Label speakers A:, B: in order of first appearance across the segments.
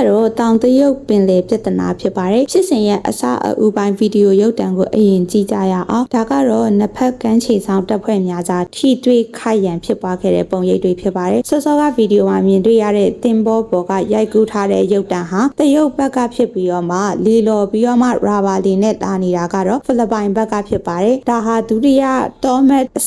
A: ကတော့တောင်တရုတ်ပင်လယ်ပြဿနာဖြစ်ပါတယ်ဖြစ်စဉ်ရဲ့အစအဦးပိုင်းဗီဒီယိုရုပ်တံကိုအရင်ကြည့်ကြရအောင်ဒါကတော့နှစ်ဖက်ကမ်းခြေဆောင်တပ်ဖွဲ့များကြားထိတွေ့ခိုက်ရန်ဖြစ်ပွားခဲ့တဲ့ပုံရိပ်တွေဖြစ်ပါတယ်စောစောကဗီဒီယိုမှာမြင်တွေ့ရတဲ့တင်ဘောပေါ်ကရိုက်ကူးထားတဲ့ရုပ်တံဟာတရုတ်ဘက်ကဖြစ်ပြီးတော့မှလီလော်ပြီးတော့မှရာဘာလီနဲ့တာနေတာကတော့ဖိလစ်ပိုင်ဘက်ကဖြစ်ပါတယ်ဒါဟာဒုတိယ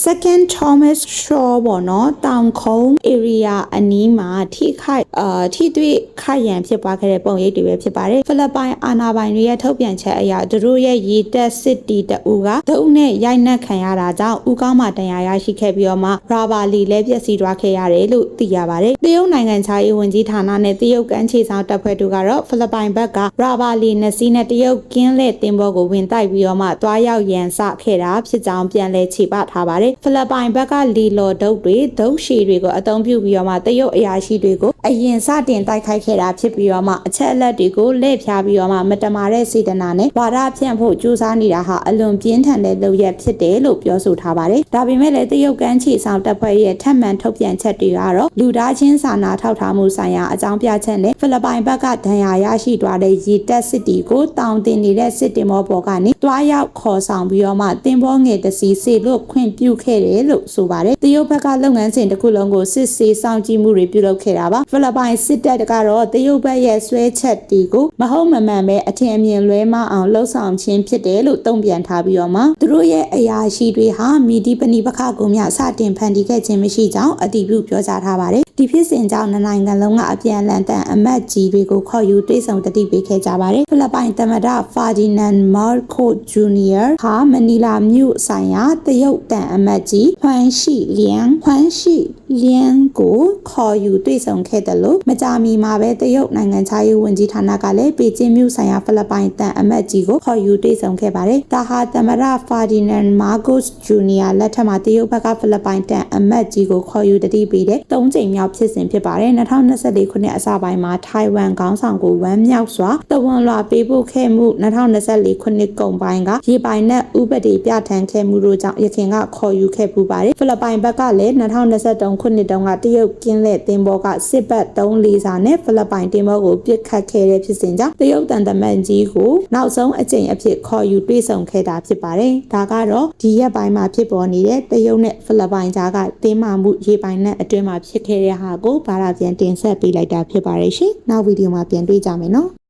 A: Second Thomas Shaw ပေါ့နော်တောင်ခုံး area အနီးမှာထိတွေ့ခိုက်ရန်ဖြစ်ပွားခဲ့တဲ့ပုံရိပ်တွေပဲဖြစ်ပါတယ်ဖိလစ်ပိုင်အာဏာပိုင်တွေရဲ့ထုတ်ပြန်ချက်အရသူတို့ရဲ့ရေတပ်စစ်တီတအူကဒုံနဲ့ရိုက်နှက်ခံရတာကြောင့်ဦးကောင်းမှတရားရရှိခဲ့ပြီးတော့မှရာဘာလီလည်းပျက်စီးသွားခဲ့ရတယ်လို့သိရပါတယ်တရုတ်နိုင်ငံခြားရေးဝန်ကြီးဌာနနဲ့တရုတ်ကမ်းခြေဆောင်တပ်ဖွဲ့တို့ကတော့ဖိလစ်ပိုင်ဘက်ကရာဘာလီနှစ်စီးနဲ့တရုတ်ကင်းလက်တင်ဘောကိုဝင်တိုက်ပြီးတော့မှတွားရောက်ရန်စခဲ့တာဖြစ်ကြောင်းပြန်လည်ခြေပထားပါတယ်ဖိလစ်ပိုင်ဘက်ကလီလော်ဒုတ်တွေဒုတ်ရှည်တွေကိုအသုံးပြုပြီးတော့မှတရုတ်အရာရှိတွေကိုအရင်စတင်တိုက်ခိုက်ခဲ့တာဖြစ်ပြီးတော့မှအချက်အလက်တွေကိုလှည့်ဖြားပြီးတော့မှမတမာတဲ့စေတနာနဲ့ဝါဒဖြန့်ဖို့ကြိုးစားနေတာဟာအလွန်ပြင်းထန်တဲ့လုပ်ရက်ဖြစ်တယ်လို့ပြောဆိုထားပါတယ်ဒါပေမဲ့လည်းတရုတ်ကမ်းခြေဆောင်တပ်ဖွဲ့ရဲ့ထပ်မံထုတ်ပြန်ချက်တွေကတော့လူသားချင်းစာနာထောက်ထားမှုဆိုင်ရာအကြောင်းပြချက်နဲ့ဖိလစ်ပိုင်ဘက်ကဒဏ်ရာရရှိသွားတဲ့ရေတပ်စစ်တီကိုတောင်တင်နေတဲ့စစ်တင်မောပေါ်ကနေတွားရောက်ခေါ်ဆောင်ပြီးတော့မှတင်ဘောငယ်တစ်စီးစေလွတ်ခွင့်ပြုခဲ့တယ်လို့ဆိုပါတယ်တရုတ်ဘက်ကလုပ်ငန်းစဉ်တစ်ခုလုံးကိုစစ်ဆေးစောင့်ကြည့်မှုတွေပြုလုပ်ခဲ့တာပါဖိလစ်ပိုင်စစ်တပ်ကတော့တရုတ်ဘက်ရဲ့ဆွဲချက်တီကိုမဟုတ်မမှန်ပဲအထင်အမြင်လွဲမအောင်လှုပ်ဆောင်ခြင်းဖြစ်တယ်လို့တုံ့ပြန်ထားပြီးတော့မှသူတို့ရဲ့အရာရှိတွေဟာမီဒီပဏိပခကိုမြစတင်ဖန်တီးခဲ့ခြင်းမရှိကြောင်းအတည်ပြုပြောကြားထားပါတယ်ဒီဖြစ်စဉ်ကြောင့်နိုင်ငံလုံးကအပြန်အလှန်တန်အမတ်ကြီးတွေကိုခေါ်ယူတွေ့ဆုံတတိပေးခဲ့ကြပါတယ်ဖိလစ်ပိုင်သမ္မတဖာဒီနန်မာကိုဂျူနီယာဟာမနီလာမြို့ဆိုင်ရာတရုတ်တန်အမတ်ကြီးဟွမ်ရှိလျန်ကိုခေါ်ယူတွေ့ဆုံခဲ့တယ်လို့မကြာမီမှာပဲတရုတ်နိုင်ငံခြားရေးဝန်ကြီးဌာနကလည်းပေကျင်းမြို့ဆိုင်ရာဖိလစ်ပိုင်တန်အမတ်ကြီးကိုခေါ်ယူတွေ့ဆုံခဲ့ပါတယ်ဒါဟာသမ္မတဖာဒီနန်မာကိုဂျူနီယာလက်ထက်မှာတရုတ်ဘက်ကဖိလစ်ပိုင်တန်အမတ်ကြီးကိုခေါ်ယူတတိပေးတဲ့၃ကြိမ်မြောက်ဖြစ်စဉ်ဖြစ်ပါတယ်2024ခုနှစ်အစပိုင်းမှာထိုင်ဝမ်ခေါင်းဆောင်ကိုဝမ်းမြောက်စွာတဝန်လွှာပေးပို့ခဲ့မှု2024ခုနှစ်ကုန်ပိုင်းကရေပိုင်နက်ဥပဒေပြဋ္ဌာန်းခဲ့မှုတို့ကြောင့်ရခိုင်ကခေါ်ယူခဲ့ပူပါတယ်ဖိလစ်ပိုင်ဘက်ကလည်း2023ခုနှစ်တုန်းကတရုတ်ကင်းလက်တင်ဘောကစစ်ဘက်3-4စာနဲ့ဖိလစ်ပိုင်တင်ဘောကိုပစ်ခတ်ခဲ့တဲ့ဖြစ်စဉ်ကြောင့်တရုတ်တန်တမန်ကြီးကိုနောက်ဆုံးအကြိမ်အဖြစ်ခေါ်ယူတွေ့ဆုံခဲ့တာဖြစ်ပါတယ်ဒါကတော့ဒီရက်ပိုင်းမှာဖြစ်ပေါ်နေတဲ့တရုတ်နဲ့ဖိလစ်ပိုင်ကြားကတင်းမာမှုရေပိုင်နက်အတွင်းမှာဖြစ်ခဲ့တဲ့ဟာကိုဘာသာပြန်တင်ဆက်ပေးလိုက်တာဖြစ်ပါတယ်ရှင်နောက်ဗီဒီယိုမှာပြန်တွေ့ကြမယ်နော်